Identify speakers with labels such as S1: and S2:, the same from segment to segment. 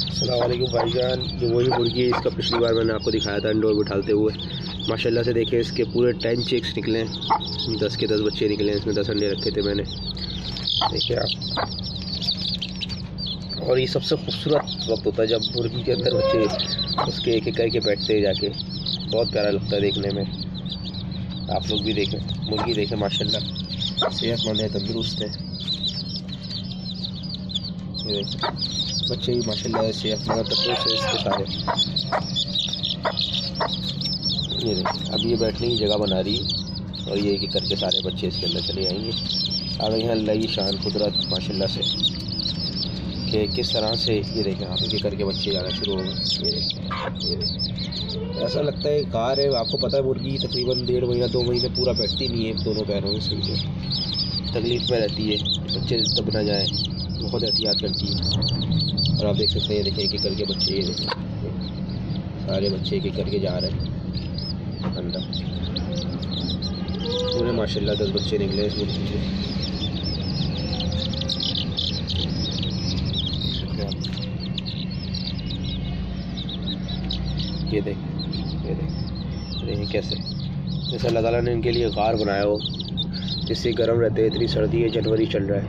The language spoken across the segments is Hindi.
S1: अस्सलाम वालेकुम भाईजान। ये वही मुर्गी है, इसका पिछली बार मैंने आपको दिखाया था इंडोर बिठाते हुए। माशाल्लाह से देखें, इसके पूरे 10 चिक्स निकले हैं, 10 के 10 बच्चे निकले हैं। इसमें 10 अंडे रखे थे मैंने, देखिए आप। और ये सबसे खूबसूरत वक्त होता है जब मुर्गी के अंदर बच्चे उसके एक एक करके बैठते हैं जाके, बहुत प्यारा लगता है देखने में। आप लोग भी देखें, मुर्गी देखें, माशाल्लाह सेहतमंद है, तंदुरुस्त है। ये देखें बच्चे भी माशाल्लाह सेहतमंद तंदुरुस्त है इसके सारे। ये देखें, अब ये बैठने की जगह बना रही है और ये एक एक करके सारे बच्चे इसके अंदर चले जाएंगे। अब यहाँ अल्लाह की शान कुदरत माशाल्लाह से कि किस तरह से ये देखें आप एक करके बच्चे जाना शुरू हो गए। ये देखें, ऐसा लगता है कार है। आपको पता है मुर्गी तकरीबन 1.5 महीना 2 महीने पूरा बैठती नहीं है दोनों पैरों में, सुनते तकलीफ़ में रहती है, बच्चे दब ना जाए, बहुत एहतियात करती है। और आप देख सकते हैं ये देखें एक एक करके बच्चे, ये देखें सारे बच्चे एक एक करके जा रहे हैं अंदर। पूरे माशाल्लाह 10 बच्चे निकले इस मुर्गी के। ये देखें कैसे, जैसे अल्लाह ताला ने इनके लिए गार बनाया हो जिससे गर्म रहते हैं। इतनी सर्दी है, जनवरी चल रहा है,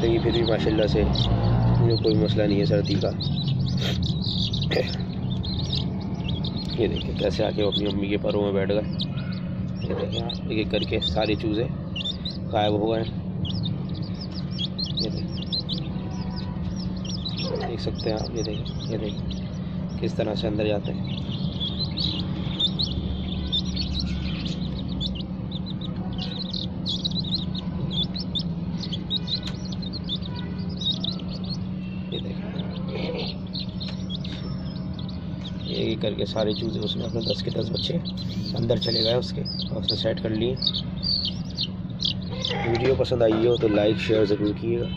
S1: लेकिन फिर भी माशाल्लाह से इन्हें कोई मसला नहीं है सर्दी का। ये देखिए कैसे आके अपनी अम्मी के पैरों में बैठ गए। ये देखिए एक एक करके सारे चूज़े गायब हो गए। ये देख सकते हैं आप, ये देखिए किस तरह से अंदर जाते हैं। ये देखिए एक करके सारे चूज़े उसने अपने 10 के 10 बच्चे अंदर चले गए उसके, और उसने सेट कर लिए। वीडियो पसंद आई हो तो लाइक शेयर ज़रूर कीजिएगा,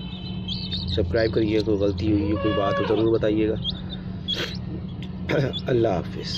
S1: सब्सक्राइब करिए। कोई गलती हुई है, कोई बात हो ज़रूर बताइएगा। अल्लाह हाफिज़।